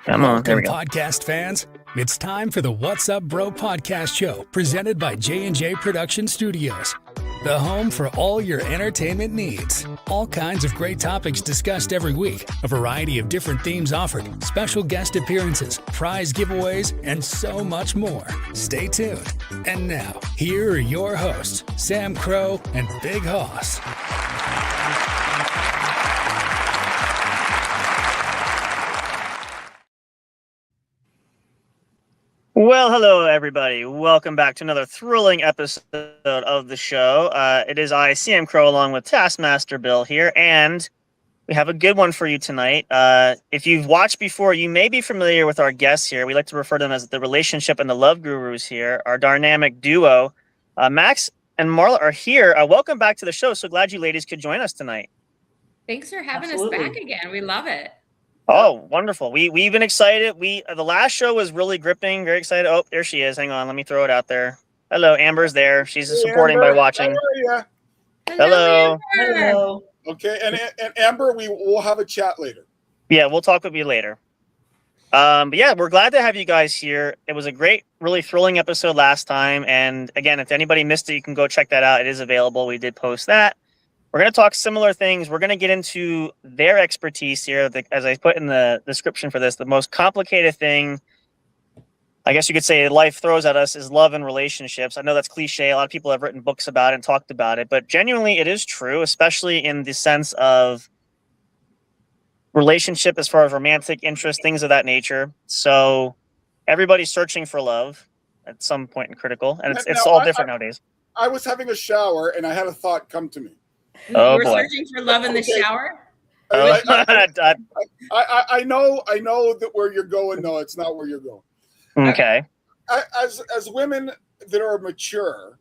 Come on, there we Welcome, go. podcast fans. It's time for the What's Up Bro podcast show presented by j&j Production Studios, the home for all your entertainment needs. All kinds of great topics discussed every week, a variety of different themes offered, special guest appearances, prize giveaways, and so much more. Stay tuned. And now, here are your hosts, Sam Crow and Big Hoss. Well, hello, everybody. Welcome back to another thrilling episode of the show. It is I, Sam Crow, along with Taskmaster Bill here, and we have a good one for you tonight. If you've watched before, you may be familiar with our guests here. We like to refer to them as the relationship and the love gurus here, our dynamic duo. Max and Marla are here. Welcome back to the show. So glad you ladies could join us tonight. Thanks for having us back again. We love it. Oh, wonderful. We've been excited. The last show was really gripping, very excited. Oh, there she is. Hang on, let me throw it out there. Hello, Amber's there. She's supporting by watching. How are you? Hello. Hello. Okay, and Amber, we'll have a chat later. Yeah, we'll talk with you later. But yeah, we're glad to have you guys here. It was a great, really thrilling episode last time. And again, if anybody missed it, you can go check that out. It is available. We did post that. We're going to talk similar things. We're going to get into their expertise here. As I put in the description for this, the most complicated thing, I guess you could say, life throws at us is love and relationships. I know that's cliche. A lot of people have written books about it and talked about it, but genuinely it is true, especially in the sense of relationship as far as romantic interest, things of that nature. So everybody's searching for love at some point in critical, and it's all different nowadays. I was having a shower and I had a thought come to me. Oh, you were boy. searching for love in the shower? Oh, I know that where you're going. No, it's not where you're going. okay. As women that are mature,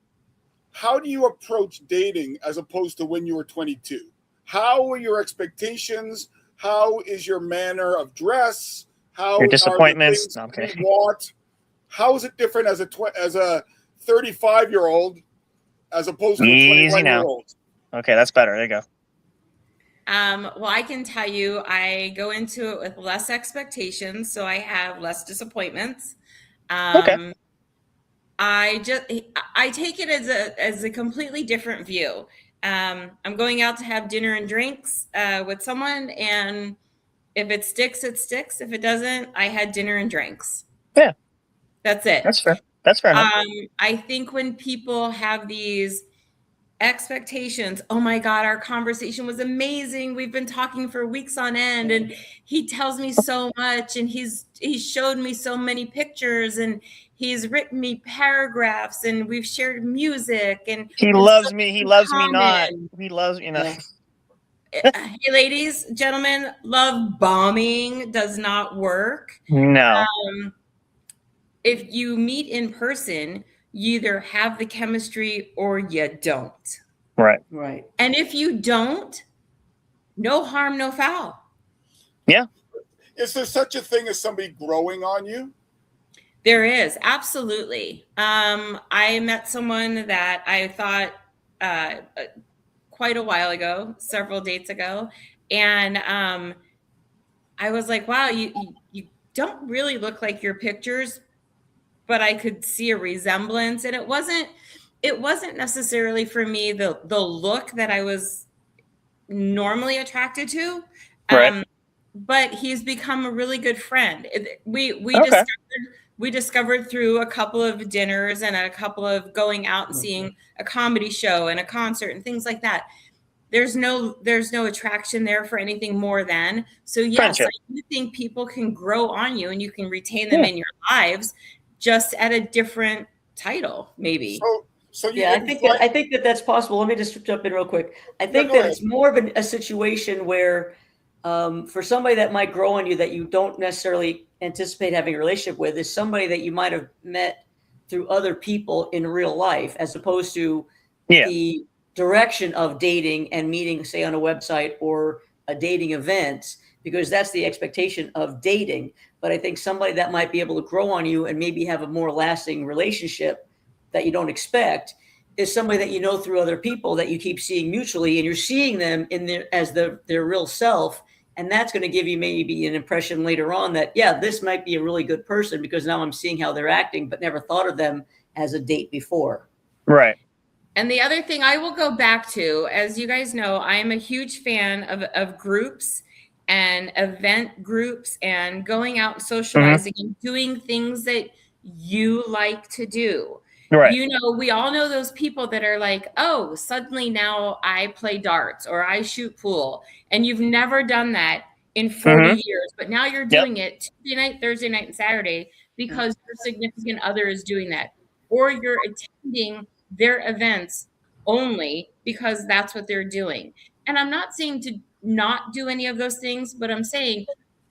how do you approach dating as opposed to when you were 22? How are your expectations? How is your manner of dress? How Your disappointments? Are the things you want? How is it different as a 35-year-old as opposed to a 21-year-old? Okay, that's better. There you go. Well, I can tell you, I go into it with less expectations, so I have less disappointments. Okay. I take it as a completely different view. I'm going out to have dinner and drinks with someone, and if it sticks, it sticks. If it doesn't, I had dinner and drinks. Yeah, that's it. That's fair. That's fair enough. I think when people have these expectations, oh my God, our conversation was amazing. We've been talking for weeks on end, and he tells me so much, and he showed me so many pictures, and he's written me paragraphs, and we've shared music, and he loves me. He loves me not. He loves me not. Hey, ladies, gentlemen, love bombing does not work. No. If you meet in person, you either have the chemistry or you don't. Right. And if you don't, no harm, no foul. Yeah. Is there such a thing as somebody growing on you? There is, absolutely. I met someone that I thought quite a while ago, several dates ago, and I was like, wow, you don't really look like your pictures, but I could see a resemblance, and it wasn't necessarily for me the look that I was normally attracted to. Right. But he's become a really good friend. We discovered through a couple of dinners and a couple of going out and seeing a comedy show and a concert and things like that. There's no attraction there for anything more than. So yes, I do think people can grow on you and you can retain them in your lives, just at a different title, maybe. So I think that's possible. Let me just jump in real quick. I think that it's more of a situation where for somebody that might grow on you that you don't necessarily anticipate having a relationship with is somebody that you might have met through other people in real life, as opposed to the direction of dating and meeting, say, on a website or a dating event, because that's the expectation of dating. But I think somebody that might be able to grow on you and maybe have a more lasting relationship that you don't expect is somebody that you know through other people that you keep seeing mutually, and you're seeing them in their real self And that's going to give you maybe an impression later on that, yeah, this might be a really good person because now I'm seeing how they're acting, but never thought of them as a date before. Right. And the other thing I will go back to, as you guys know, I am a huge fan of groups and event groups and going out and socializing and doing things that you like to do. Right. You know, we all know those people that are like, oh, suddenly now I play darts or I shoot pool. And you've never done that in 40 years, but now you're doing it Tuesday night, Thursday night, and Saturday because your significant other is doing that. Or you're attending their events only because that's what they're doing. And I'm not saying to not do any of those things, but I'm saying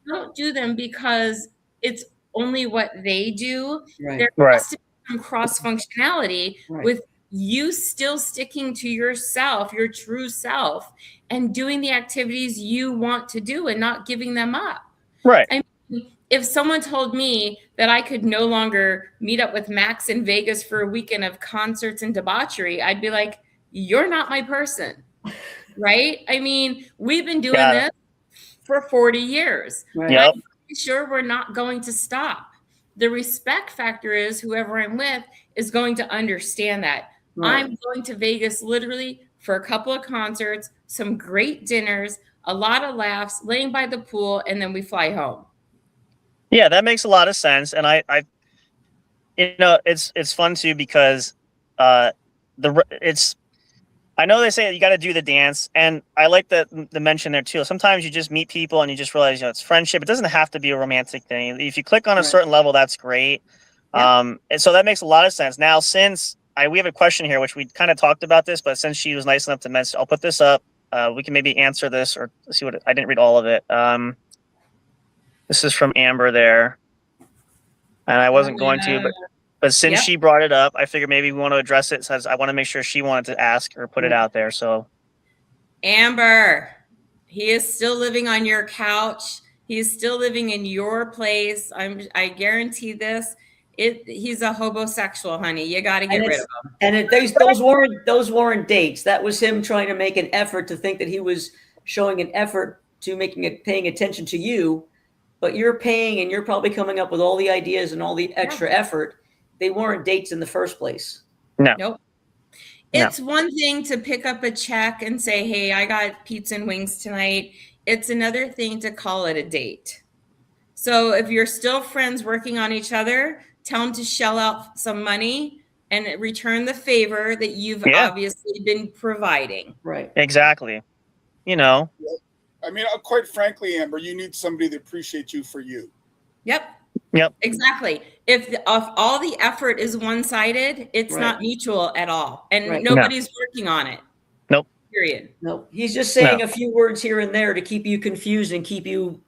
don't do them because it's only what they do. There has to be some cross functionality with you still sticking to yourself, your true self, and doing the activities you want to do and not giving them up. Right. I mean, if someone told me that I could no longer meet up with Max in Vegas for a weekend of concerts and debauchery, I'd be like, you're not my person. Right? I mean, we've been doing this for 40 years. Right. I'm pretty sure we're not going to stop. The respect factor is whoever I'm with is going to understand that. Right. I'm going to Vegas literally for a couple of concerts, some great dinners, a lot of laughs, laying by the pool, and then we fly home. Yeah, that makes a lot of sense. And I you know, it's fun too because I know they say you got to do the dance, and I like the mention there too. Sometimes you just meet people and you just realize, you know, it's friendship. It doesn't have to be a romantic thing. If you click on a certain level, that's great. And so that makes a lot of sense. Now, since we have a question here, which we kind of talked about this, but since she was nice enough to mention, I'll put this up. We can maybe answer this or see what I didn't read all of it. This is from Amber there, and I wasn't going to, but since she brought it up, I figured maybe we want to address it. Since I want to make sure she wanted to ask or put it out there. So, Amber, he is still living on your couch. He's still living in your place. I guarantee this. He's a homosexual, honey. You got to get rid of him. And those weren't dates. That was him trying to make an effort to think that he was showing an effort to paying attention to you. But you're paying, and you're probably coming up with all the ideas and all the extra effort. They weren't dates in the first place. No. Nope. It's one thing to pick up a check and say, hey, I got pizza and wings tonight. It's another thing to call it a date. So if you're still friends working on each other, tell them to shell out some money and return the favor that you've obviously been providing. Right. Exactly. You know. I mean, quite frankly, Amber, you need somebody that appreciates you for you. Yep. Exactly. If all the effort is one-sided, it's not mutual at all. And nobody's working on it. Nope. Period. Nope. He's just saying a few words here and there to keep you confused and keep you,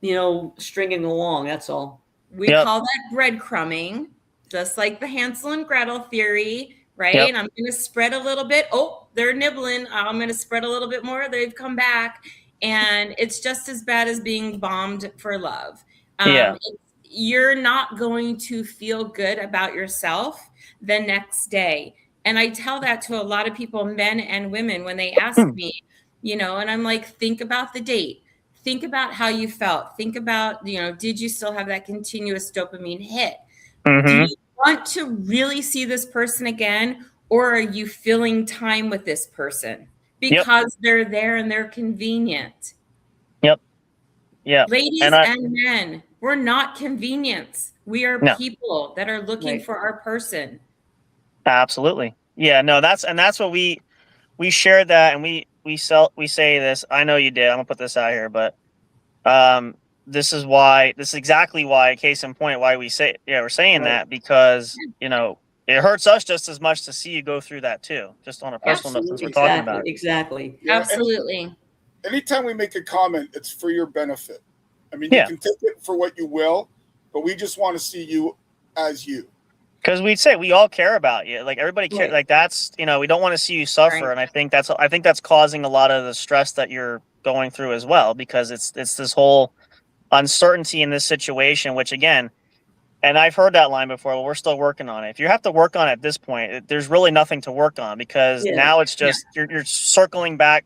stringing along. That's all. We call that breadcrumbing, just like the Hansel and Gretel theory, right? And I'm going to spread a little bit. Oh, they're nibbling. I'm going to spread a little bit more. They've come back. And it's just as bad as being bombed for love. You're not going to feel good about yourself the next day. And I tell that to a lot of people, men and women, when they ask me, and I'm like, think about the date. Think about how you felt. Think about, did you still have that continuous dopamine hit? Do you want to really see this person again? Or are you filling time with this person because they're there and they're convenient? Ladies and men, we're not convenience. We are people that are looking for our person. Absolutely. Yeah, no, that's what we shared that, and we say this. I know you did. I'm gonna put this out here, but this is exactly why, case in point, why we're saying that, because it hurts us just as much to see you go through that too, just on a personal note, since we're talking about it. Exactly. Absolutely. Anytime we make a comment, it's for your benefit. I mean, you can take it for what you will, but we just want to see you as you. Because we'd say we all care about you. Like, everybody cares. Like, that's, we don't want to see you suffer. And I think that's causing a lot of the stress that you're going through as well, because it's this whole uncertainty in this situation, which, again, and I've heard that line before, well, we're still working on it. If you have to work on it at this point, there's really nothing to work on, because now it's just, you're circling back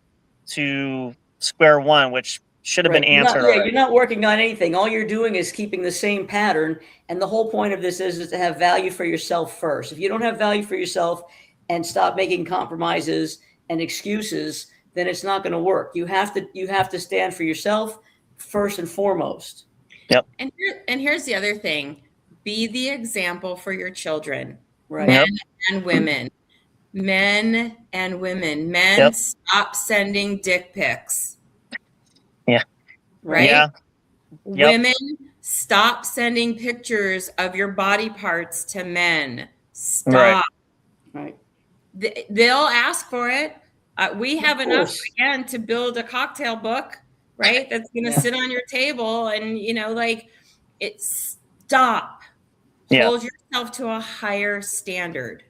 to square one, which should have been answered. You're not working on anything. All you're doing is keeping the same pattern. And the whole point of this is to have value for yourself first. If you don't have value for yourself and stop making compromises and excuses, then it's not going to work. You have to stand for yourself first and foremost. Yep. And here's the other thing. Be the example for your children. Right. Men and women. Men and women. Men, stop sending dick pics. Yeah. Right? Yeah. Yep. Women, stop sending pictures of your body parts to men. Stop. Right. They'll ask for it. We have enough, again, to build a cocktail book, right? That's going to sit on your table and, stop. Hold yourself to a higher standard.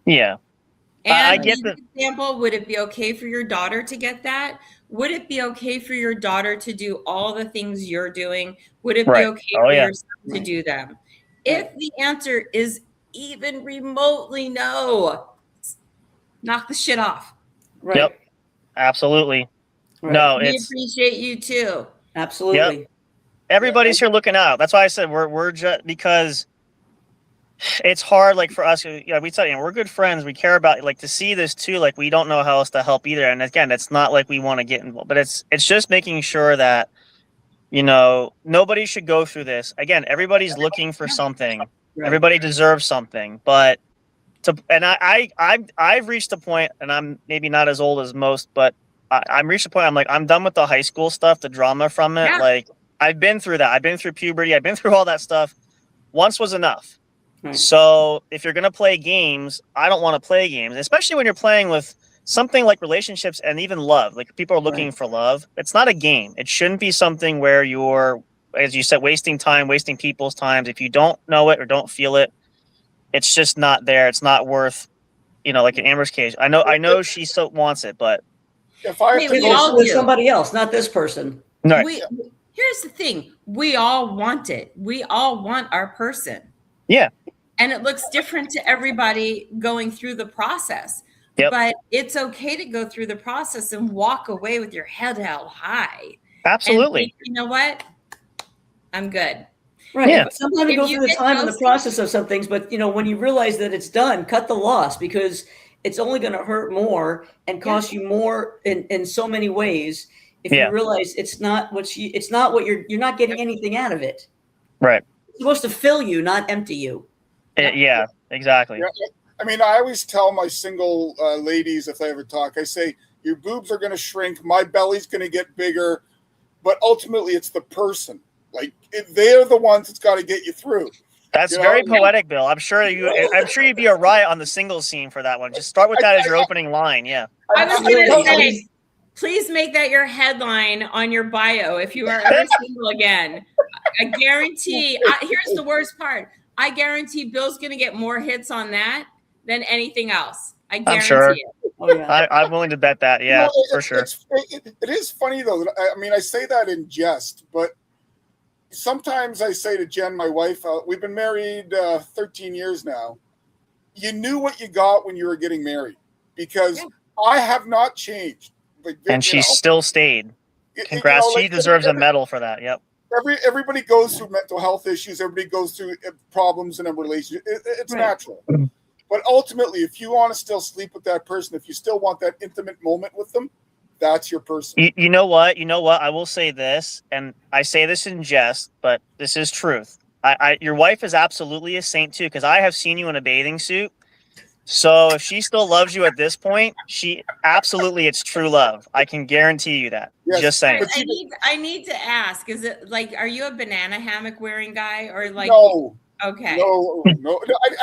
Yeah. And I get the example, would it be okay for your daughter to get that? Would it be okay for your daughter to do all the things you're doing? Would it be okay for your son to do them? If the answer is even remotely no, knock the shit off. Right. Yep. Absolutely. Right. No, We appreciate you too. Absolutely. Yep. Everybody's here looking out. That's why I said we're just, because it's hard, like, for us, we said, we're good friends. We care about, like, to see this too. Like, we don't know how else to help either. And again, it's not like we want to get involved, but it's just making sure that, nobody should go through this. Again, everybody's looking for something. Right. Everybody deserves something, but I've reached a point, and I'm maybe not as old as most, but I'm reached a point. I'm like, I'm done with the high school stuff, the drama from it. Yeah. Like, I've been through that. I've been through puberty. I've been through all that stuff. Once was enough. Right. So if you're going to play games, I don't want to play games, especially when you're playing with something like relationships and even love. Like, people are looking for love. It's not a game. It shouldn't be something where you're, as you said, wasting time, wasting people's times. If you don't know it or don't feel it, it's just not there. It's not worth, like in Amber's case. I know she still wants it, but if I have to go with somebody else, not this person. No. Here's the thing. We all want it. We all want our person. Yeah. And it looks different to everybody going through the process. Yep. But it's okay to go through the process and walk away with your head held high. Absolutely. And think, you know what? I'm good. Right. Yeah. Sometimes you go through the time and the process of some things, but when you realize that it's done, cut the loss, because it's only going to hurt more and cost you more in so many ways. If you realize it's not what you're not getting anything out of it. Right. It's supposed to fill you, not empty you. Yeah, exactly. Yeah. I mean, I always tell my single ladies, if I ever talk, I say, your boobs are going to shrink, my belly's going to get bigger, but ultimately it's the person. Like, they're the ones that's got to get you through. That's very poetic, Bill. I'm sure you'd be a riot on the singles scene for that one. Just start with that as your opening line. Yeah. I was going to say, please make that your headline on your bio if you are ever single again. I guarantee. Here's the worst part. I guarantee Bill's going to get more hits on that than anything else. I guarantee it. Oh, yeah. I'm willing to bet that. Yeah, for sure. It is funny, though. I mean, I say that in jest, but sometimes I say to Jen, my wife, we've been married 13 years now. You knew what you got when you were getting married, because I have not changed. Like, and she still stayed. Congrats. She deserves a medal for that. Yep. Everybody goes through mental health issues. Everybody goes through problems in a relationship. It's natural. But ultimately, if you want to still sleep with that person, if you still want that intimate moment with them, that's your person. You know what? I will say this, and I say this in jest, but this is truth. Your wife is absolutely a saint too, because I have seen you in a bathing suit. So if she still loves you at this point, it's true love. I can guarantee you that. Yes. Just saying. I need to ask, is it like, are you a banana hammock wearing guy, or like? No. Okay. No.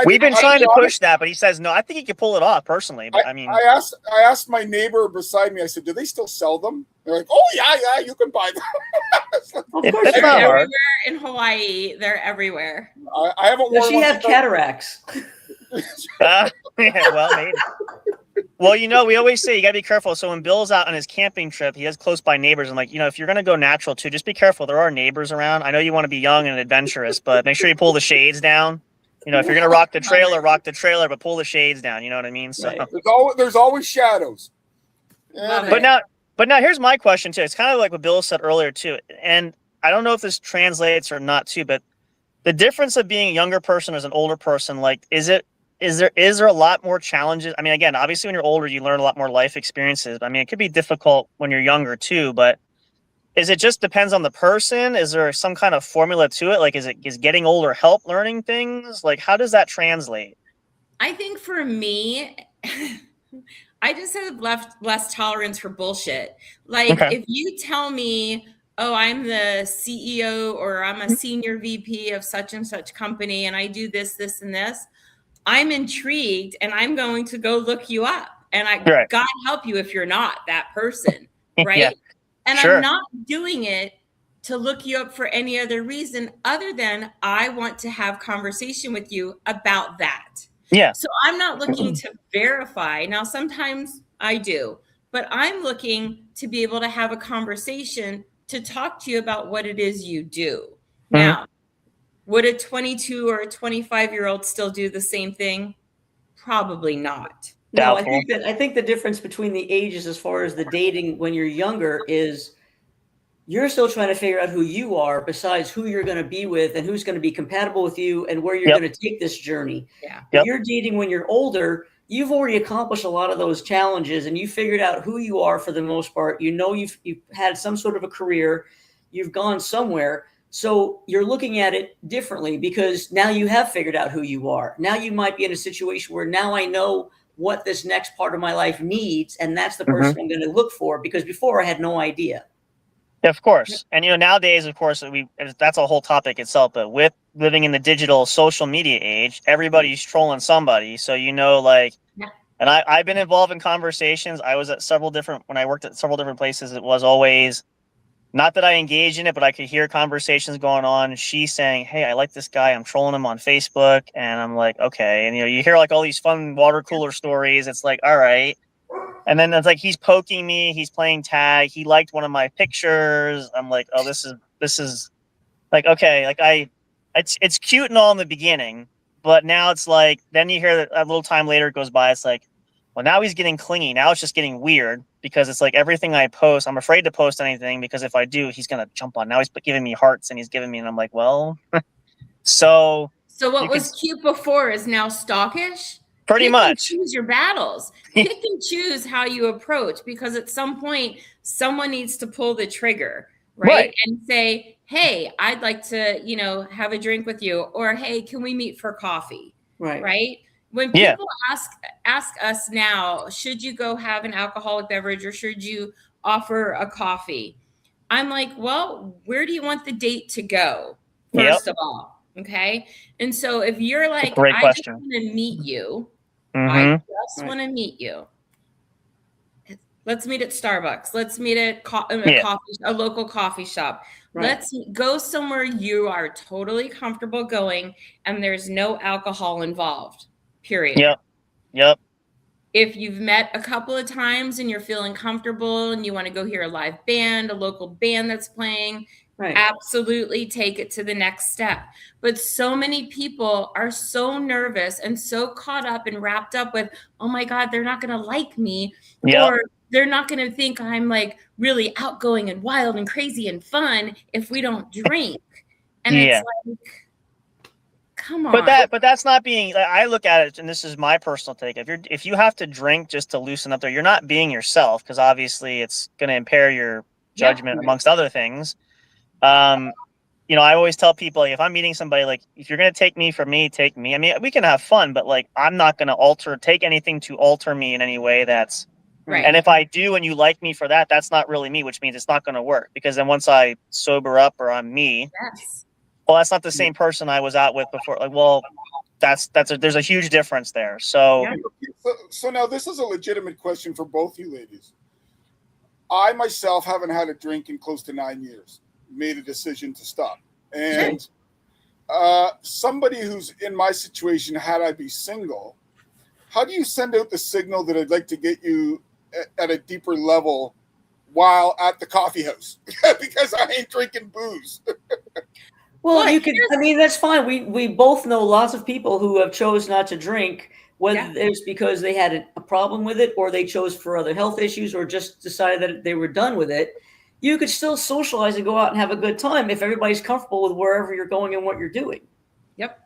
We've been trying to push that, but he says no. I think he could pull it off personally. But I asked my neighbor beside me. I said, "Do they still sell them?" They're like, "Oh yeah, you can buy them." Of course, they're everywhere in Hawaii. They're everywhere. I haven't. Does she have cataracts? Yeah, well, maybe. Well, we always say you gotta be careful. So when Bill's out on his camping trip, he has close by neighbors, and if you're gonna go natural too, just be careful. There are neighbors around. I know you want to be young and adventurous, but make sure you pull the shades down. If you're gonna rock the trailer, but pull the shades down. You know what I mean? So there's always shadows. Yeah, but But now here's my question too. It's kind of like what Bill said earlier too, and I don't know if this translates or not too, but the difference of being a younger person as an older person, like, is there a lot more challenges? I mean, again, obviously when you're older, you learn a lot more life experiences. I mean, it could be difficult when you're younger too, but is it just depends on the person? Is there some kind of formula to it? Like, is getting older help learning things? Like, how does that translate? I think for me, I just have less tolerance for bullshit. Like, Okay. if you tell me, oh, I'm the CEO or I'm a senior VP of such and such company and I do this, this, and this, I'm intrigued and I'm going to go look you up. And Right. God help you if you're not that person, right? Yeah, and sure. I'm not doing it to look you up for any other reason other than I want to have conversation with you about that. Yeah. So I'm not looking to verify. Now, sometimes I do, but I'm looking to be able to have a conversation to talk to you about what it is you do. Now, would a 22 or a 25-year-old still do the same thing? Probably not. No, Doubtful. I think the difference between the ages as far as the dating when you're younger is you're still trying to figure out who you are besides who you're going to be with and who's going to be compatible with you and where you're Yep. going to take this journey. Yeah. If you're dating when you're older, you've already accomplished a lot of those challenges and you figured out who you are for the most part. You know, you've had some sort of a career, you've gone somewhere. So you're looking at it differently because now you have figured out who you are. Now you might be in a situation where now I know what this next part of my life needs. And that's the person I'm going to look for because before I had no idea. Of course. And, nowadays, of course, that's a whole topic itself. But with living in the digital social media age, everybody's trolling somebody. So, and I've been involved in conversations. I was at when I worked at several different places, it was always not that I engage in it, but I could hear conversations going on. She's saying, hey, I like this guy. I'm trolling him on Facebook. And I'm like, okay. And, you hear like all these fun water cooler stories. It's like, all right. And then it's like he's poking me, he's playing tag, he liked one of my pictures. I'm like, oh, this is like, okay, like it's cute and all in the beginning, but now it's like then you hear that a little time later it goes by, it's like, well, now he's getting clingy. Now it's just getting weird because it's like everything I post, I'm afraid to post anything because if I do, he's gonna jump on. Now he's giving me hearts and he's giving me, and I'm like, well, so what was cute before is now stalkish? Pretty much. Choose your battles. Pick and choose how you approach because at some point someone needs to pull the trigger, right? And say, hey, I'd like to, have a drink with you, or hey, can we meet for coffee? Right? When people ask us now, should you go have an alcoholic beverage or should you offer a coffee? I'm like, well, where do you want the date to go? First of all. Okay. And so if you're like, I just want to meet you, I just want to meet you. Let's meet at Starbucks. Let's meet at a local coffee shop. Let's go somewhere you are totally comfortable going and there's no alcohol involved, period. Yep. If you've met a couple of times and you're feeling comfortable and you want to go hear a live band, a local band that's playing, absolutely take it to the next step. But so many people are so nervous and so caught up and wrapped up with, oh my God, they're not going to like me. Or they're not going to think I'm like really outgoing and wild and crazy and fun if we don't drink. And it's like, come on. But that's not being, I look at it, and this is my personal take. If you have to drink just to loosen up there, you're not being yourself because obviously it's going to impair your judgment amongst other things. I always tell people, like, if I'm meeting somebody, like, if you're going to take me for me, take me. I mean, we can have fun, but like, I'm not going to take anything to alter me in any way. That's right. And if I do, and you like me for that, that's not really me, which means it's not going to work because then once I sober up or I'm me, well, that's not the same person I was out with before. Like, well, there's a huge difference there. So now this is a legitimate question for both you ladies. I myself haven't had a drink in close to 9 years. Made a decision to stop. And somebody who's in my situation, had I be single, how do you send out the signal that I'd like to get you at a deeper level while at the coffee house? Because I ain't drinking booze. Well, you could, I mean, that's fine. We both know lots of people who have chose not to drink whether it's because they had a problem with it or they chose for other health issues or just decided that they were done with it. You could still socialize and go out and have a good time if everybody's comfortable with wherever you're going and what you're doing. Yep.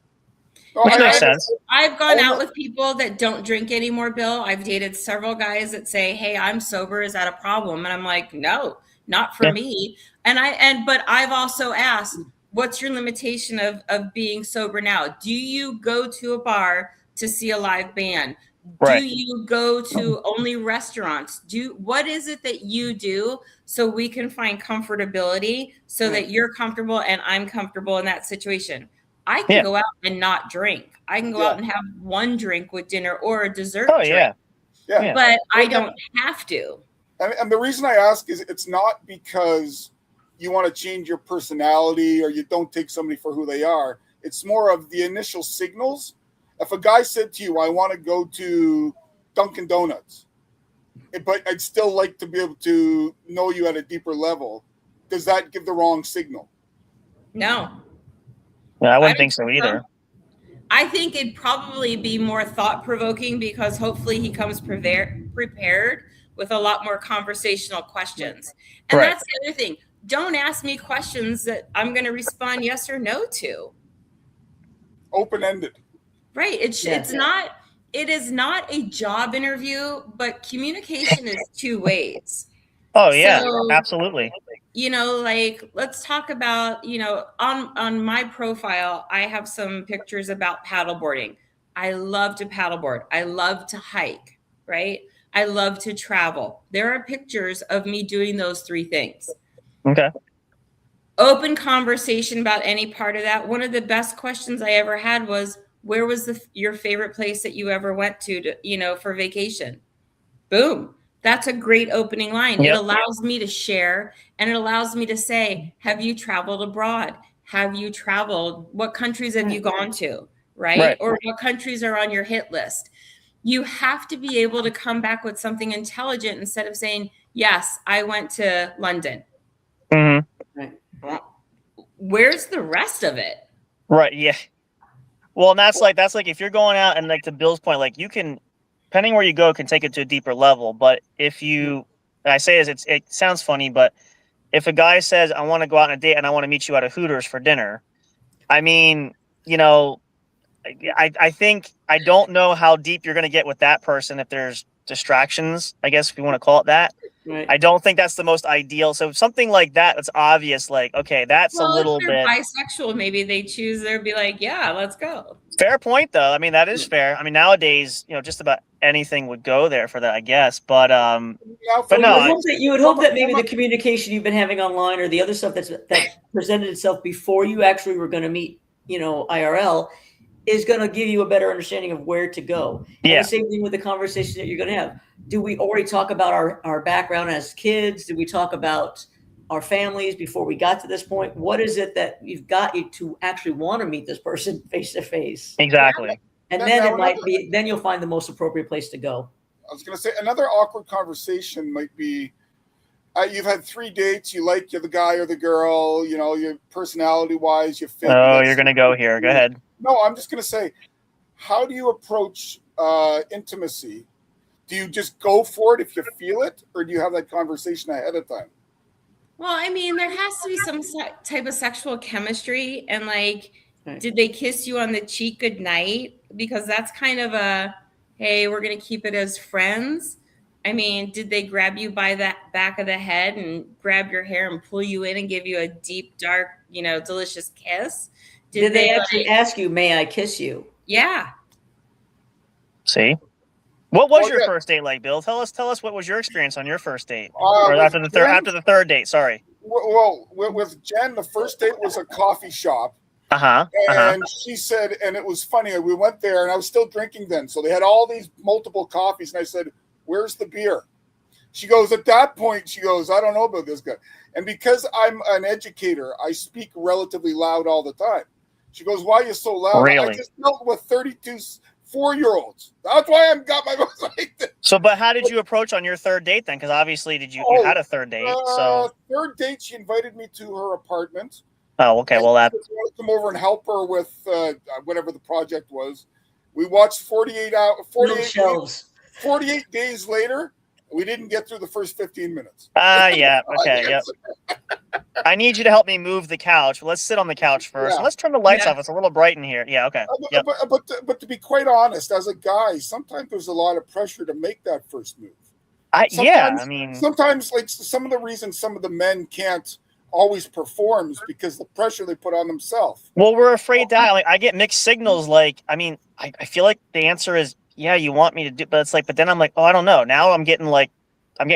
Which makes sense. I've gone out with people that don't drink anymore, Bill. I've dated several guys that say, "Hey, I'm sober. Is that a problem?" And I'm like, "No, not for me." But I've also asked, "What's your limitation of being sober now? Do you go to a bar to see a live band? Right. Do you go to only restaurants? What is it that you do so we can find comfortability so that you're comfortable and I'm comfortable in that situation?" I can go out and not drink. I can go out and have one drink with dinner or a dessert drink. Yeah. But I don't have to. And the reason I ask is it's not because you want to change your personality or you don't take somebody for who they are. It's more of the initial signals. If a guy said to you, "I want to go to Dunkin' Donuts, but I'd still like to be able to know you at a deeper level," does that give the wrong signal? No. Yeah, I wouldn't think so either. I think it'd probably be more thought-provoking because hopefully he comes prepared with a lot more conversational questions. And that's the other thing. Don't ask me questions that I'm going to respond yes or no to. Open-ended. Right. It is not a job interview, but communication is two ways. Oh, yeah, absolutely. Like, let's talk about, on my profile, I have some pictures about paddleboarding. I love to paddleboard. I love to hike, right? I love to travel. There are pictures of me doing those three things. Okay. Open conversation about any part of that. One of the best questions I ever had was, where was your favorite place that you ever went to, for vacation? Boom. That's a great opening line. It allows me to share, and it allows me to say, have you traveled abroad? Have you traveled? What countries have you gone to? Right? Or what countries are on your hit list? You have to be able to come back with something intelligent instead of saying, yes, I went to London. Mm-hmm. Right. Where's the rest of it? Right. Yeah. Well, and that's like if you're going out and, like, to Bill's point, like, you can, depending where you go, can take it to a deeper level. But if you, and I say this, it sounds funny, but if a guy says, "I want to go out on a date and I want to meet you at a Hooters for dinner," I mean, I think, I don't know how deep you're going to get with that person if there's distractions, I guess, if you want to call it that. Right. I don't think that's the most ideal. So something like that's obvious, like, okay, that's a little if bit bisexual. Maybe they choose, they'll be like, yeah, let's go. Fair point, though. I mean, that is fair. I mean, nowadays, just about anything would go there for that, I guess. But no, you would hope that maybe the communication you've been having online or the other stuff that presented itself before you actually were going to meet, IRL, is going to give you a better understanding of where to go. And the same thing with the conversation that you're going to have. Do we already talk about our background as kids? Did we talk about our families before we got to this point? What is it that you've got you to actually want to meet this person face to face? Exactly. And then you'll find the most appropriate place to go. I was going to say another awkward conversation might be, you've had 3 dates. You like the guy or the girl, your personality wise, you fit. Oh, you're going to go here. Go ahead. No, I'm just going to say, how do you approach intimacy? Do you just go for it if you feel it, or do you have that conversation ahead of time? Well, I mean, there has to be some type of sexual chemistry, and did they kiss you on the cheek goodnight? Because that's kind of a, hey, we're going to keep it as friends. I mean, did they grab you by that back of the head and grab your hair and pull you in and give you a deep, dark, delicious kiss? Did they actually ask you, may I kiss you? Yeah. See? What was your first date like, Bill? Tell us what was your experience on your first date? Or after the third date, sorry. Well, with Jen, the first date was a coffee shop. And she said, and it was funny, we went there and I was still drinking then. So they had all these multiple coffees and I said, where's the beer? She goes, at that point, she goes, I don't know about this guy. And because I'm an educator, I speak relatively loud all the time. She goes, why are you so loud? Really? I just dealt with 32 4-year-olds. That's why I've got my voice like this. So, but how did you approach on your third date then? Because obviously, you had a third date. So third date, she invited me to her apartment. Oh, okay. Well, that come over and help her with whatever the project was. We watched 48 shelves. 48 days later, we didn't get through the first 15 minutes. Yeah. Okay. Yep. I need you to help me move the couch. Let's sit on the couch first. Yeah. Let's turn the lights off. It's a little bright in here. Yeah. Okay. Yep. But to be quite honest, as a guy, sometimes there's a lot of pressure to make that first move. Sometimes like some of the reasons some of the men can't always perform is because the pressure they put on themselves. Well, we're afraid that like I get mixed signals. Like, I mean, I feel like the answer is, yeah, you want me to do, but it's like, but then I'm like, oh, I don't know. Now I'm getting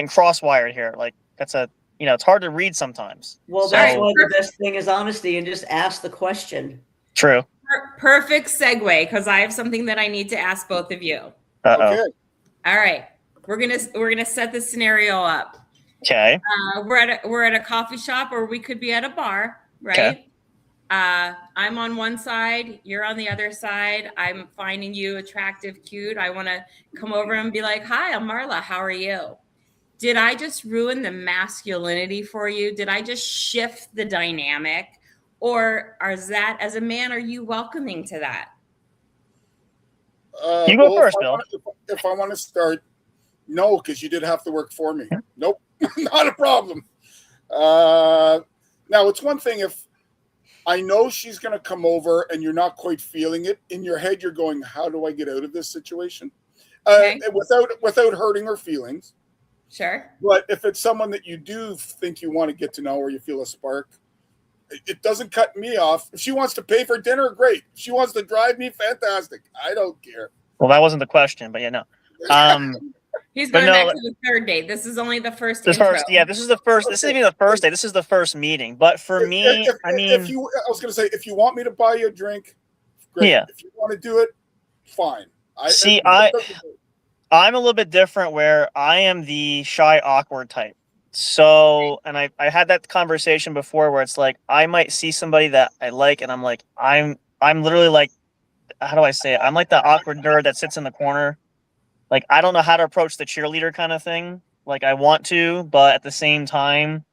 cross-wired here. Like that's it's hard to read sometimes. Well, that's why the best thing is honesty and just ask the question. True. Perfect segue, because I have something that I need to ask both of you. Okay. All right. We're gonna set the scenario up. Okay. We're at a coffee shop, or we could be at a bar, right? Okay. I'm on one side, you're on the other side. I'm finding you attractive, cute. I want to come over and be like, "Hi, I'm Marla. How are you?" Did I just ruin the masculinity for you? Did I just shift the dynamic? Or as a man, are you welcoming to that? You go first, Bill. If I want to start, no, because you did have to work for me. Nope, not a problem. Now, it's one thing if I know she's going to come over and you're not quite feeling it. In your head, you're going, how do I get out of this situation? Without hurting her feelings. Sure. But if it's someone that you do think you want to get to know or you feel a spark, it doesn't cut me off. If she wants to pay for dinner, great. If she wants to drive me, fantastic. I don't care. Well, that wasn't the question, but yeah, no. He's going back to the third date. This is only the first. This is the first. This isn't even the first date. This is the first meeting. But for me, I was going to say, if you want me to buy you a drink, great. Yeah. If you want to do it, fine. I'm a little bit different where I am the shy, awkward type. So, and I had that conversation before where it's like, I might see somebody that I like and I'm like, I'm literally like, how do I say it? I'm like the awkward nerd that sits in the corner. Like, I don't know how to approach the cheerleader kind of thing. Like I want to, but at the same time,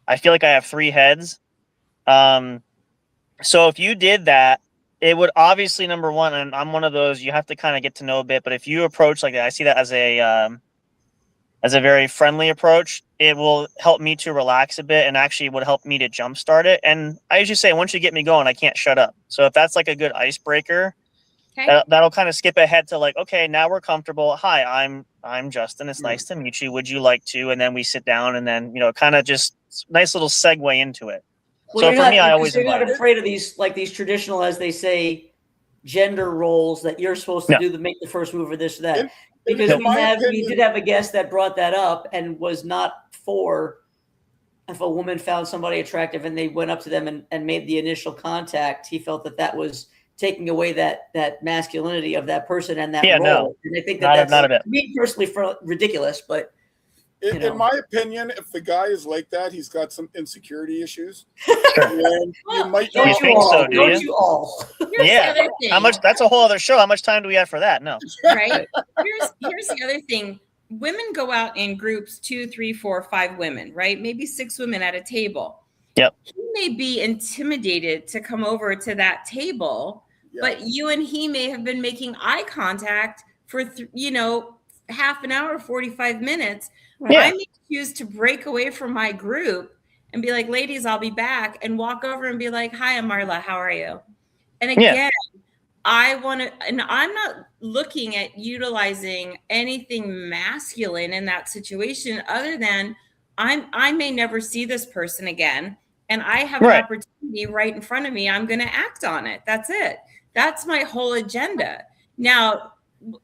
I feel like I have three heads. So if you did that, it would obviously, number one, and I'm one of those, you have to kind of get to know a bit, but if you approach like that, I see that as a very friendly approach. It will help me to relax a bit and actually would help me to jumpstart it. And I usually say, once you get me going, I can't shut up. So if that's like a good icebreaker, that'll kind of skip ahead to like, okay, now we're comfortable. Hi, I'm Justin. It's nice to meet you. Would you like to? And then we sit down and then, kind of just nice little segue into it. Well, so for me, I always you're not afraid of these traditional, as they say, gender roles that you're supposed to do to make the first move or this or that. Because we did have a guest that brought that up and was not for if a woman found somebody attractive and they went up to them and made the initial contact. He felt that was taking away that masculinity of that person and that role. No. And I think that's not a bit. Me personally ridiculous, but. In my opinion, if the guy is like that, he's got some insecurity issues. And you might don't you all? Yeah. How much? That's a whole other show. How much time do we have for that? No. Right. Here's the other thing. Women go out in groups, 2, 3, 4, 5 women, right? Maybe 6 women at a table. Yep. He may be intimidated to come over to that table, but you and he may have been making eye contact for half an hour, 45 minutes. Yeah. I may choose to break away from my group and be like, ladies, I'll be back, and walk over and be like, hi, I'm Marla. How are you? And again, I want to, and I'm not looking at utilizing anything masculine in that situation other than I may never see this person again. And I have an opportunity right in front of me. I'm going to act on it. That's it. That's my whole agenda. Now,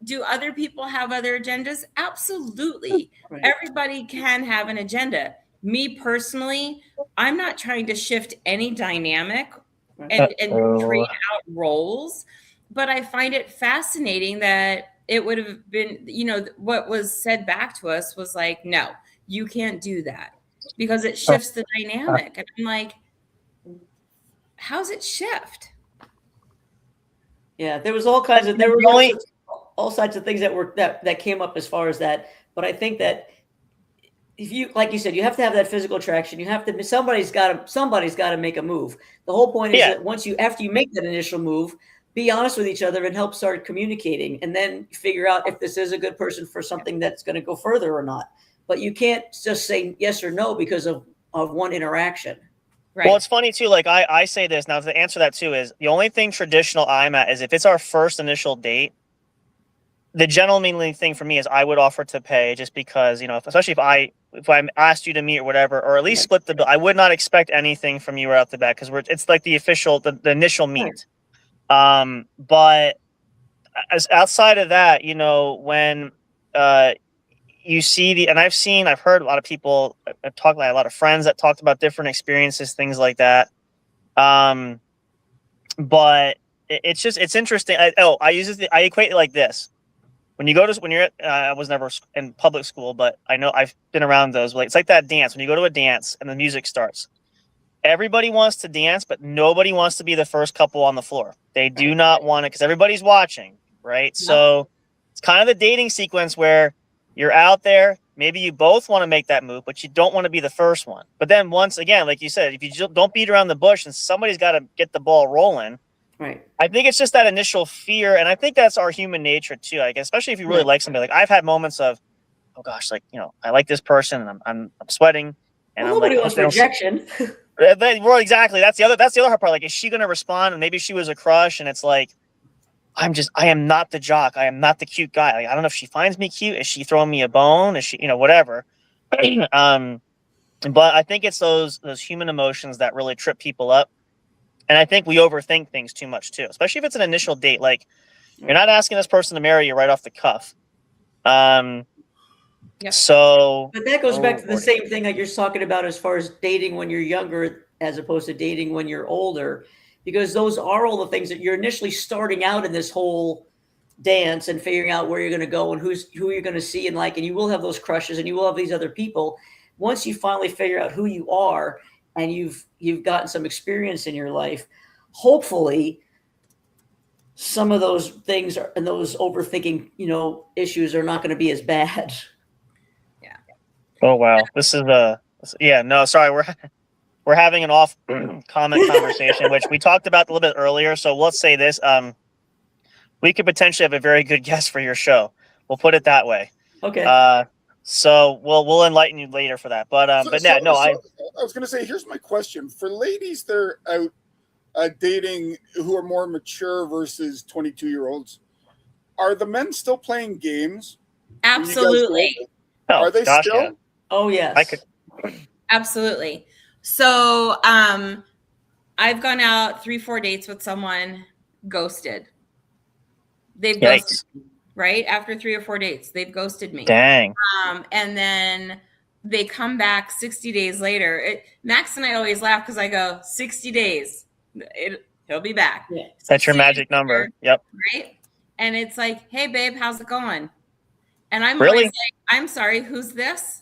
do other people have other agendas? Absolutely. Right. Everybody can have an agenda. Me personally, I'm not trying to shift any dynamic and create out roles, but I find it fascinating that it would have been, what was said back to us was like, no, you can't do that because it shifts the dynamic. And I'm like, how's it shift? Yeah, there was all sides of things that came up as far as that. But I think that if you, like you said, you have to have that physical attraction. You have to, somebody's got to make a move. The whole point is that after you make that initial move, be honest with each other and help start communicating, and then figure out if this is a good person for something that's going to go further or not. But you can't just say yes or no because of one interaction. Right. Well, it's funny too. Like I say this now to answer that too is the only thing traditional I'm at is if it's our first initial date, the gentlemanly thing for me is I would offer to pay just because, especially if I asked you to meet or whatever, or at least split the bill. I would not expect anything from you right off the bat because it's like the initial meet. But as outside of that, when you see and I've heard a lot of people, I've talked to a lot of friends that talked about different experiences, things like that. But it's interesting. I equate it like this. When you're at, I was never in public school, but I know I've been around those. It's like that dance. When you go to a dance and the music starts, everybody wants to dance, but nobody wants to be the first couple on the floor. They do not want it because everybody's watching, right? No. So it's kind of the dating sequence where you're out there. Maybe you both want to make that move, but you don't want to be the first one. But then once again, like you said, if you don't beat around the bush and somebody's got to get the ball rolling, right? I think it's just that initial fear, and I think that's our human nature too. Like, especially if you really like somebody. Like I've had moments of, oh gosh, like I like this person, and I'm sweating, and I'm nobody like, wants rejection. Well, exactly. That's the other hard part. Like, is she going to respond? And maybe she was a crush, and it's like, I am not the jock. I am not the cute guy. Like, I don't know if she finds me cute. Is she throwing me a bone? Is she, whatever. But I think it's those human emotions that really trip people up. And I think we overthink things too much too, especially if it's an initial date. Like, you're not asking this person to marry you right off the cuff. So, but that goes back to the same thing that you're talking about as far as dating when you're younger, as opposed to dating when you're older, because those are all the things that you're initially starting out in this whole dance and figuring out where you're going to go and who you're going to see and like, and you will have those crushes and you will have these other people. Once you finally figure out who you are and you've gotten some experience in your life, hopefully some of those things and those overthinking, issues are not going to be as bad. Yeah. Oh, wow. This is sorry. We're having an off comment conversation, which we talked about a little bit earlier. So let's say this, we could potentially have a very good guest for your show. We'll put it that way. Okay. So we'll enlighten you later for that. But I was going to say, here's my question for ladies that are out dating who are more mature versus 22-year-olds. Are the men still playing games? Absolutely. Are they still? Yeah. Oh, yes. I could. Absolutely. So I've gone out 3-4 dates with someone, ghosted. They've ghosted me, right? After 3 or 4 dates, they've ghosted me. Dang. And then they come back 60 days later. Max and I always laugh because I go, 60 days, he'll be back. Yeah. That's your magic number. Yep. Right? And it's like, hey, babe, how's it going? And I'm really always like, I'm sorry, who's this?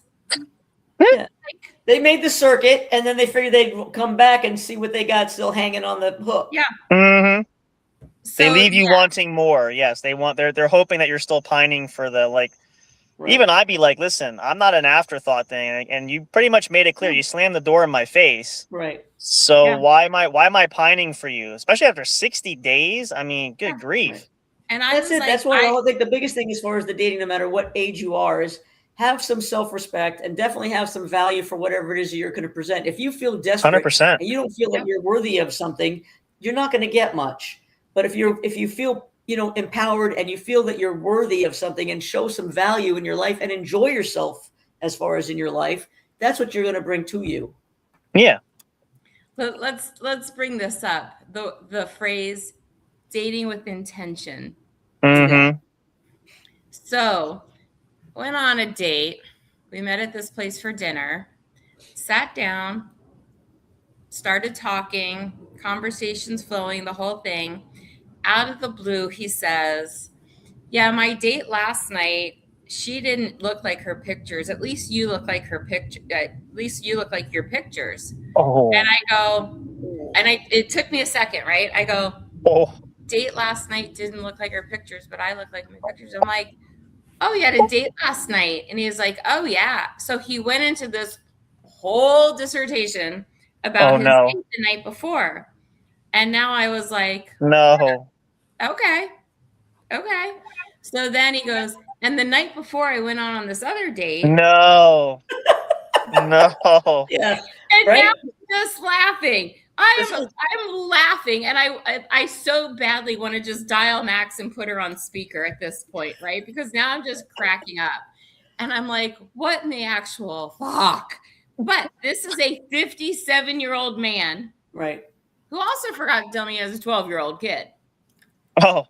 Yeah. They made the circuit, and then they figured they'd come back and see what they got still hanging on the hook. Yeah. Mm-hmm. So, they leave you wanting more. Yes, they're hoping that you're still pining for the like. Right. Even I'd be like, listen, I'm not an afterthought thing, and you pretty much made it clear. You slammed the door in my face. Right. So why am I pining for you, especially after 60 days? I mean, good grief. Right. And that's it. Like, that's why I think the biggest thing as far as the dating, no matter what age you are, is have some self-respect and definitely have some value for whatever it is you're going to present. If you feel desperate 100%. and you don't feel like you're worthy of something, you're not going to get much. But if you feel, empowered and you feel that you're worthy of something and show some value in your life and enjoy yourself as far as in your life, that's what you're going to bring to you. Yeah. Let's bring this up. The phrase dating with intention. Mm-hmm. So went on a date. We met at this place for dinner, sat down, started talking, conversations flowing, the whole thing. Out of the blue, he says, yeah, my date last night, she didn't look like her pictures. At least you look like her picture. At least you look like your pictures. Oh. And I go, it took me a second, right? I go, date last night didn't look like her pictures, but I look like my pictures. I'm like, oh, you had a date last night. And he's like, oh, yeah. So he went into this whole dissertation about his date the night before. And now I was like, no. Okay. So then he goes, and the night before I went on this other date. No. Yeah. And Right? now I'm just laughing. I'm laughing, and I so badly want to just dial Max and put her on speaker at this point, right? Because now I'm just cracking up, and I'm like, what in the actual fuck? But this is a 57-year-old man, Right. who also forgot to tell me he has a 12-year-old kid. Oh,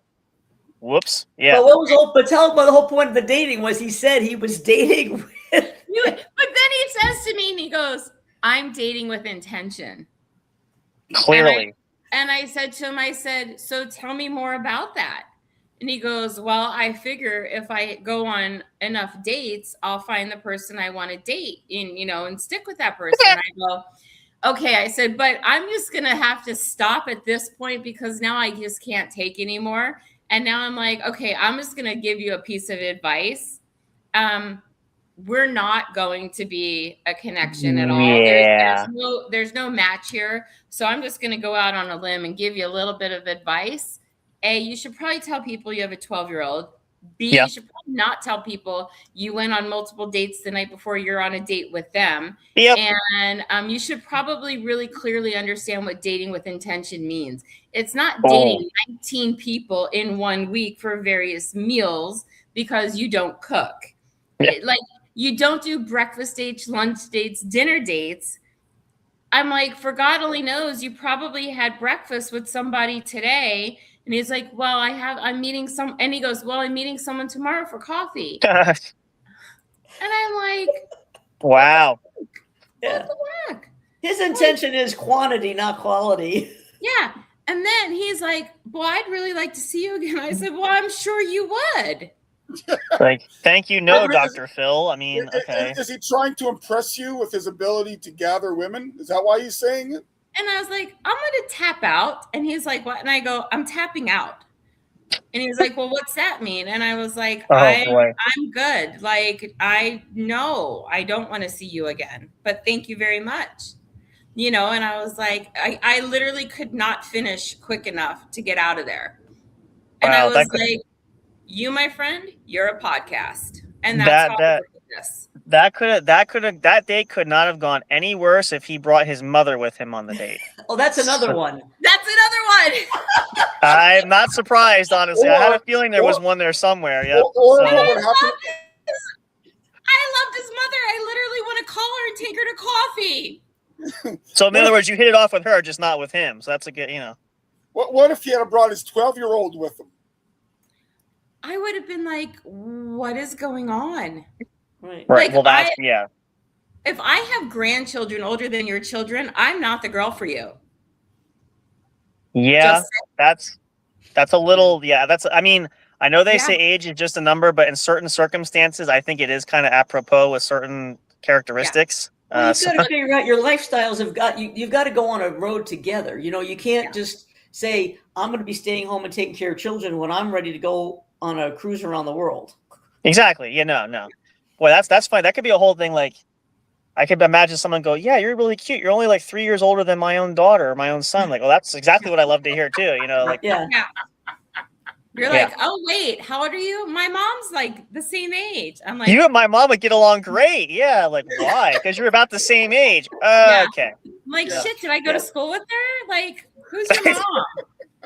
whoops. Yeah. But the whole point of the dating was he said he was dating with. But then he says to me, and he goes, I'm dating with intention. Clearly. And I said to him, I said, so tell me more about that. And he goes, well, I figure if I go on enough dates, I'll find the person I want to date and stick with that person. I go, okay. I said, but I'm just going to have to stop at this point because now I just can't take anymore. And now I'm like, okay, I'm just going to give you a piece of advice. We're not going to be a connection at all. Yeah. There's no match here. So I'm just going to go out on a limb and give you a little bit of advice. A, you should probably tell people you have a 12-year-old. B, Yeah. you should probably not tell people you went on multiple dates the night before you're on a date with them. Yep. And you should probably really clearly understand what dating with intention means. It's not dating 19 people in 1 week for various meals because you don't cook. Yeah. You don't do breakfast dates, lunch dates, dinner dates. I'm like, for God only knows, you probably had breakfast with somebody today. And he's like, well, I'm meeting and he goes, well, I'm meeting someone tomorrow for coffee. And I'm like, wow. Yeah. what the heck? His intention is quantity, not quality. Yeah. And then he's like, well, I'd really like to see you again. I said, well, I'm sure you would. Like, thank you, no, Dr. Phil. I mean, okay. Is he trying to impress you with his ability to gather women? Is that why he's saying it? And I was like, I'm going to tap out. And he's like, what? And I go, I'm tapping out. And he's like, well, what's that mean? And I was like, I'm good. Like, I don't want to see you again, but thank you very much. And I was like, I literally could not finish quick enough to get out of there. And I was like, you, my friend, you're a podcast. And that's that date could not have gone any worse if he brought his mother with him on the date. Oh, that's another one. That's another one. I'm not surprised, honestly. I had a feeling there was one there somewhere. Yep. What happened? I loved his mother. I literally want to call her and take her to coffee. So in other words, you hit it off with her, just not with him. So that's a good, What if he had brought his 12-year-old with him? I would have been like, what is going on? Right. Right. Well, If I have grandchildren older than your children, I'm not the girl for you. Yeah, that's a little, I know they say age is just a number, but in certain circumstances, I think it is kind of apropos with certain characteristics. Well, you've got to figure out your lifestyles you've got to go on a road together. You can't just say, I'm going to be staying home and taking care of children when I'm ready to go on a cruise around the world. Exactly. No. Boy, that's fine. That could be a whole thing. Like, I could imagine someone go, yeah, you're really cute. You're only like 3 years older than my own daughter or my own son. Like, well, that's exactly what I love to hear too. Yeah. You're like, oh, wait, how old are you? My mom's like the same age. I'm like, you and my mom would get along great. Yeah. Like, why? Because you're about the same age. Okay. I'm like, shit, did I go to school with her? Like, who's your mom?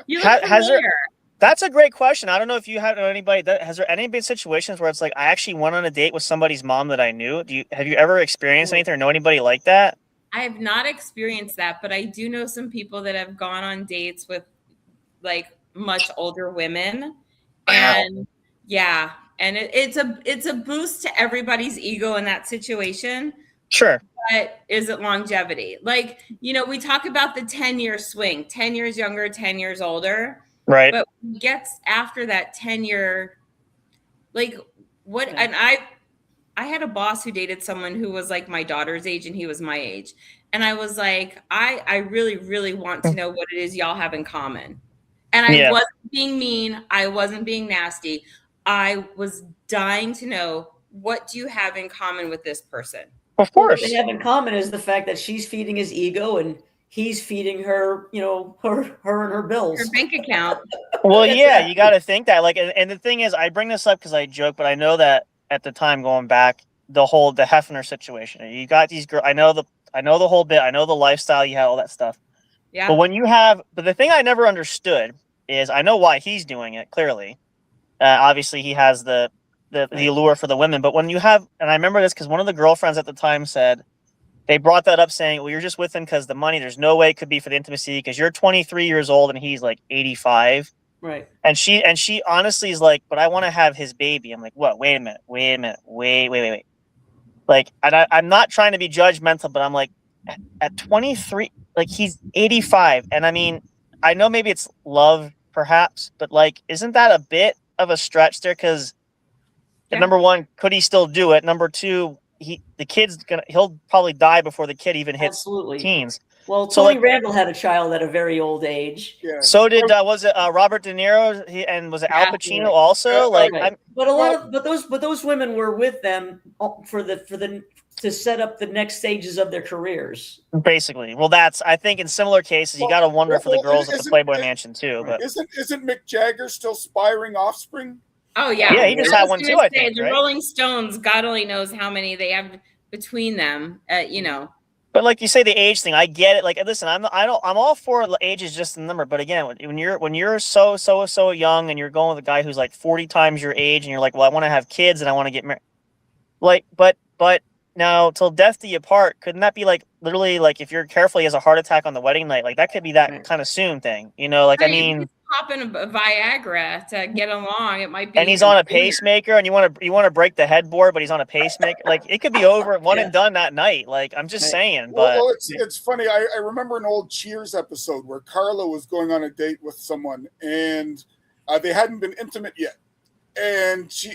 You look Has familiar. That's a great question. I don't know if you have anybody has there any been situations where it's like, I actually went on a date with somebody's mom that I knew. Have you ever experienced anything or know anybody like that? I have not experienced that, but I do know some people that have gone on dates with like much older women. And and it's a boost to everybody's ego in that situation. Sure. But is it longevity? Like, we talk about the 10-year swing, 10 years younger, 10 years older. Right. But what gets after that 10-year, like what? And I had a boss who dated someone who was like my daughter's age and he was my age. And I was like, I really, really want to know what it is y'all have in common. And I wasn't being mean. I wasn't being nasty. I was dying to know, what do you have in common with this person? Of course. What they have in common is the fact that she's feeding his ego and he's feeding her, her and her bills. Her bank account. Well, yeah, you got to think that. Like, and the thing is, I bring this up because I joke, but I know that at the time, going back, the Hefner situation. You got these girls. I know the whole bit. I know the lifestyle you have, all that stuff. Yeah. But the thing I never understood is, I know why he's doing it. Clearly, obviously, he has the allure for the women. But when you have, and I remember this because one of the girlfriends at the time said, they brought that up saying, well, you're just with him because the money. There's no way it could be for the intimacy because you're 23 years old and he's like 85. Right. And she honestly is like, but I want to have his baby. I'm like, what? Wait a minute. Wait. Like, and I'm not trying to be judgmental, but I'm like, at 23, like, he's 85. And I mean, I know maybe it's love perhaps, but like, isn't that a bit of a stretch there? Because number one, could he still do it? Number two, he'll probably die before the kid even hits teens. Well, Tony Randall had a child at a very old age. Yeah. So did was it Robert De Niro? And was it Al Pacino also? Right. But those women were with them to set up the next stages of their careers. Basically, well, I think in similar cases, you got to wonder for the girls at the Playboy Mansion too. But isn't Mick Jagger still spiring offspring? Oh yeah, yeah, he just had one too. I think the right? Rolling Stones, God only knows how many they have between them. But like you say, the age thing, I get it. Like, listen, I'm all for age is just a number. But again, when you're so young and you're going with a guy who's like 40 times your age, and you're like, well, I want to have kids and I want to get married. Like, but now till death do you part. Couldn't that be like literally like if you're careful, he has a heart attack on the wedding night? Like that could be that kind of soon thing, Like I mean, pop in a Viagra to get along. It might be. And he's on a pacemaker, and you want to break the headboard, but he's on a pacemaker. Like it could be over one and done that night. Like I'm just saying. But well, it's funny. I remember an old Cheers episode where Carla was going on a date with someone, and they hadn't been intimate yet. And she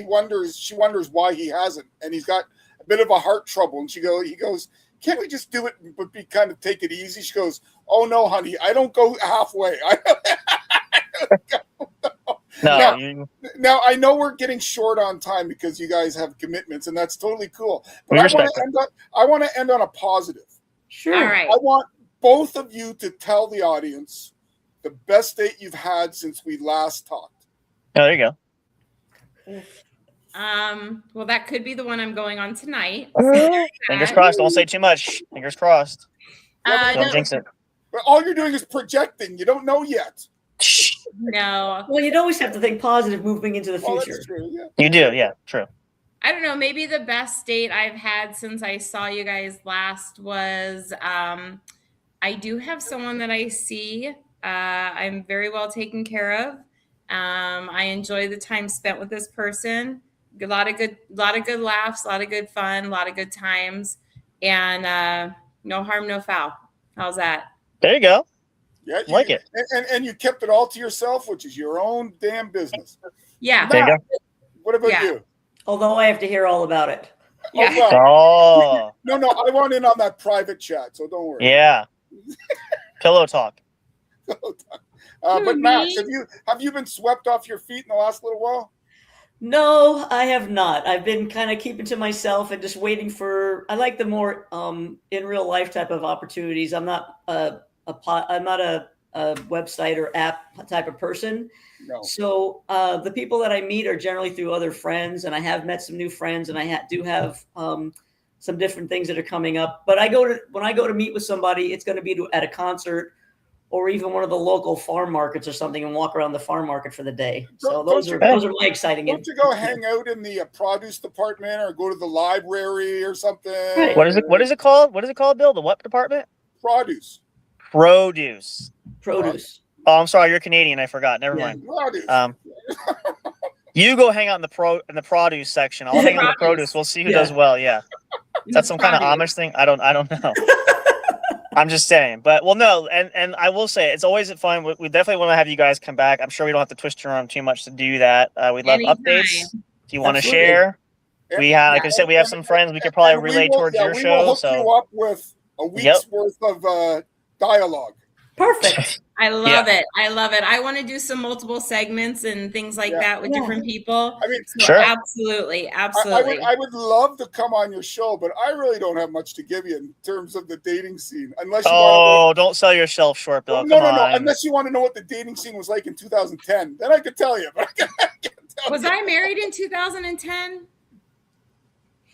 wonders why he hasn't, and he's got a bit of a heart trouble. And he goes, can't we just do it but take it easy? She goes, oh no, honey, I don't go halfway. No. Now I know we're getting short on time because you guys have commitments, and that's totally cool. But I want to end on a positive. Sure. All right. I want both of you to tell the audience the best date you've had since we last talked. Oh, there you go. Well, that could be the one I'm going on tonight. Fingers crossed. Don't say too much. Fingers crossed. Don't jinx it. But all you're doing is projecting. You don't know yet. No. Well, you'd always have to think positive moving into the future. That's true, yeah. You do, yeah, true. I don't know. Maybe the best date I've had since I saw you guys last was I do have someone that I see. I'm very well taken care of. I enjoy the time spent with this person. A lot of good laughs, a lot of good fun, a lot of good times, and no harm, no foul. How's that? There you go. Yeah, I like it. And you kept it all to yourself, which is your own damn business. Yeah. There you go. What about you? Although I have to hear all about it. Yeah. Oh. No, I want in on that private chat, so don't worry. Yeah. Pillow talk. But Max, have you been swept off your feet in the last little while? No, I have not. I've been kind of keeping to myself and just waiting for. I like the more in real life type of opportunities. I'm not a website or app type of person. No. So the people that I meet are generally through other friends, and I have met some new friends, and I do have some different things that are coming up. But when I go to meet with somebody, it's going to be at a concert or even one of the local farm markets or something, and walk around the farm market for the day. So those are my exciting. Don't you go hang out in the produce department or go to the library or something? Right. What is it called? What is it called, Bill? The what department? Produce. Oh, I'm sorry, you're Canadian. I forgot. Never mind. Produce. You go hang out in the produce section. I'll hang out in the produce. We'll see who does well. Yeah. Is that some kind of Amish thing? I don't know. I'm just saying, but no, and I will say it's always fun. We definitely want to have you guys come back. I'm sure we don't have to twist your arm too much to do that. We'd love updates. If you want to share, we have, like I said, we have some friends we could probably relate towards your show. So you up with a week's worth of dialogue. Perfect. I love it. I love it. I want to do some multiple segments and things like that with different people. I mean, so absolutely. I would love to come on your show, but I really don't have much to give you in terms of the dating scene. Unless you don't sell yourself short, Bill. No. Unless you want to know what the dating scene was like in 2010, then I could tell you. But I can't was I married in 2010?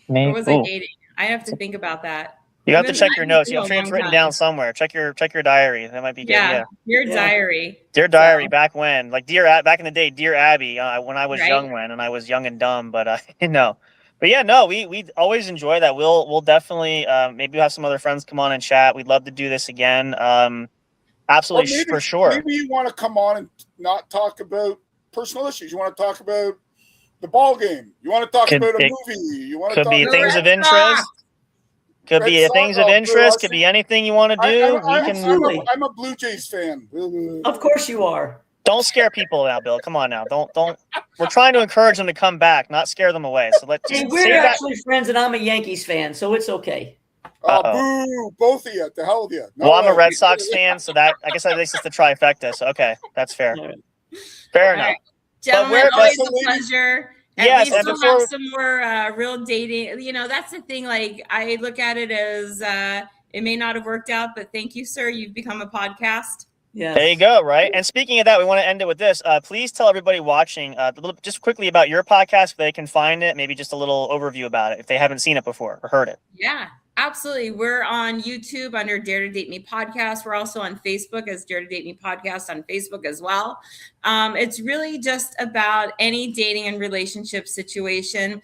Maybe. Or was I dating? I have to think about that. You have to check your notes. I'm sure it's written down somewhere. Check your diary. That might be good. Yeah. Your diary. Dear diary, back when, like back in the day, Dear Abby, when I was young and I was young and dumb, but we always enjoy that. We'll definitely maybe have some other friends come on and chat. We'd love to do this again. Absolutely, for sure. Maybe you want to come on and not talk about personal issues. You want to talk about the ball game. You want to talk about a movie. You want to talk about things of interest. Could be things of interest. Could be anything you want to do. I'm a Blue Jays fan. Of course you are. Don't scare people now, Bill. Come on now. Don't. We're trying to encourage them to come back, not scare them away. So let's. Hey, we're actually friends, and I'm a Yankees fan, so it's okay. Boo! Both of you. The hell of you. No, well, I'm a Red Sox fan, so that I guess that makes it the trifecta. So okay, that's fair. Fair enough. Gentlemen, always a pleasure. Yes, and before have some more real dating. You know, that's the thing. Like, I look at it as it may not have worked out, but thank you, sir. You've become a podcast. Yeah. There you go. Right. And speaking of that, we want to end it with this. Please tell everybody watching just quickly about your podcast, if they can find it. Maybe just a little overview about it if they haven't seen it before or heard it. Yeah. Absolutely. We're on YouTube under Dare to Date Me Podcast. We're also on Facebook as Dare to Date Me Podcast on Facebook as well. It's really just about any dating and relationship situation.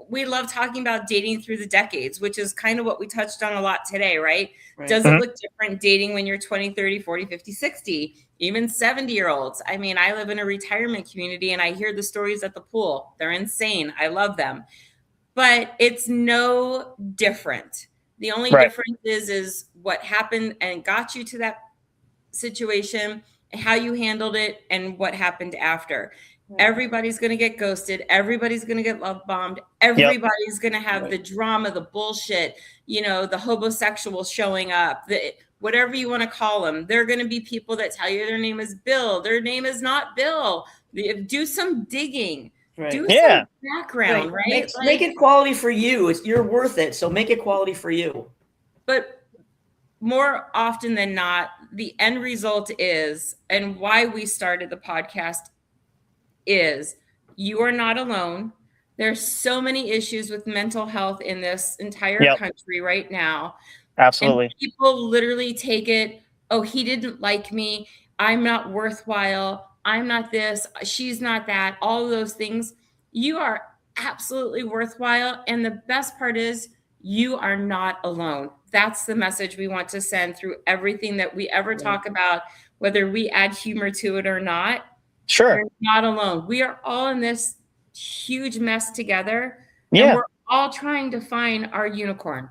We love talking about dating through the decades, which is kind of what we touched on a lot today, right? Does it look different dating when you're 20, 30, 40, 50, 60, even 70-year-olds? I mean, I live in a retirement community and I hear the stories at the pool. They're insane. I love them. But it's no different. The only difference is what happened and got you to that situation, how you handled it, and what happened after. Everybody's going to get ghosted. Everybody's going to get love bombed. Everybody's going to have the drama, the bullshit, the homosexual showing up, whatever you want to call them. There are going to be people that tell you their name is Bill. Their name is not Bill. Do some digging. Right. Do some background, right? Make it quality for you. You're worth it. So make it quality for you. But more often than not, the end result is, and why we started the podcast is, you are not alone. There's so many issues with mental health in this entire country right now. Absolutely. And people literally take it, oh, he didn't like me. I'm not worthwhile. I'm not this, she's not that, all of those things. You are absolutely worthwhile. And the best part is you are not alone. That's the message we want to send through everything that we ever talk about, whether we add humor to it or not. Sure. You're not alone. We are all in this huge mess together. And we're all trying to find our unicorn.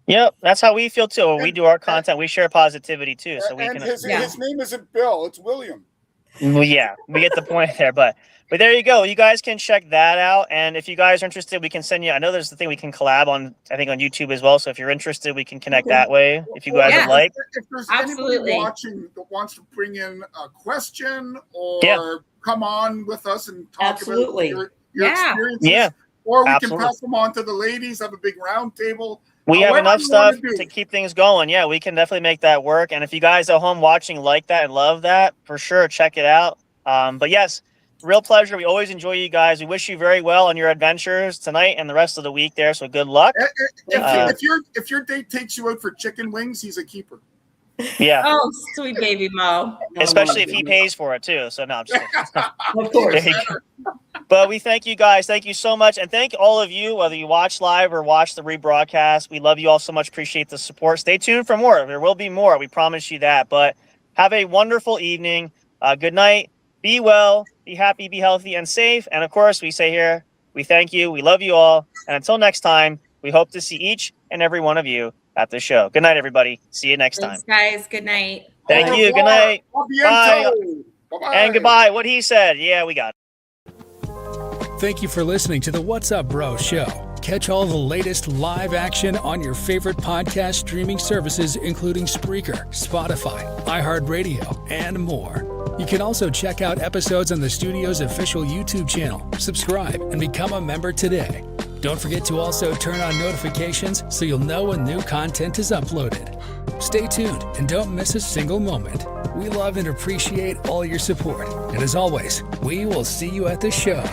Yep, that's how we feel too. When we do our content, we share positivity too. So his name isn't Bill, it's William. Well, yeah, we get the point there, but there you go. You guys can check that out, and if you guys are interested, we can send you. I know there's the thing we can collab on. I think on YouTube as well. So if you're interested, we can connect that way. If you guys would like. If there's anybody watching that wants to bring in a question or come on with us and talk about your experiences, or we can pass them on to the ladies. Have a big round table. We have enough stuff to keep things going. Yeah, we can definitely make that work. And if you guys at home watching like that and love that, for sure, check it out. But yes, real pleasure. We always enjoy you guys. We wish you very well on your adventures tonight and the rest of the week there. So good luck. If your date takes you out for chicken wings, he's a keeper. Yeah. Oh, sweet baby Mo. Especially if he pays for it too. So no, I'm just kidding. Of course. But we thank you guys. Thank you so much. And thank all of you, whether you watch live or watch the rebroadcast. We love you all so much. Appreciate the support. Stay tuned for more. There will be more. We promise you that. But have a wonderful evening. Good night. Be well, be happy, be healthy, and safe. And of course, we say here, we thank you. We love you all. And until next time, we hope to see each and every one of you at the show. Good night, everybody. See you next time. Thanks, guys. Good night. Thank you. Good night. Bye. Bye. And goodbye. What he said. Yeah, we got it. Thank you for listening to the What's Up Bro show. catch all the latest live action on your favorite podcast streaming services, including Spreaker, Spotify, iHeartRadio, and more. You can also check out episodes on the studio's official YouTube channel. Subscribe and become a member today. Don't forget to also turn on notifications so you'll know when new content is uploaded. Stay tuned and don't miss a single moment. We love and appreciate all your support. And as always, we will see you at the show.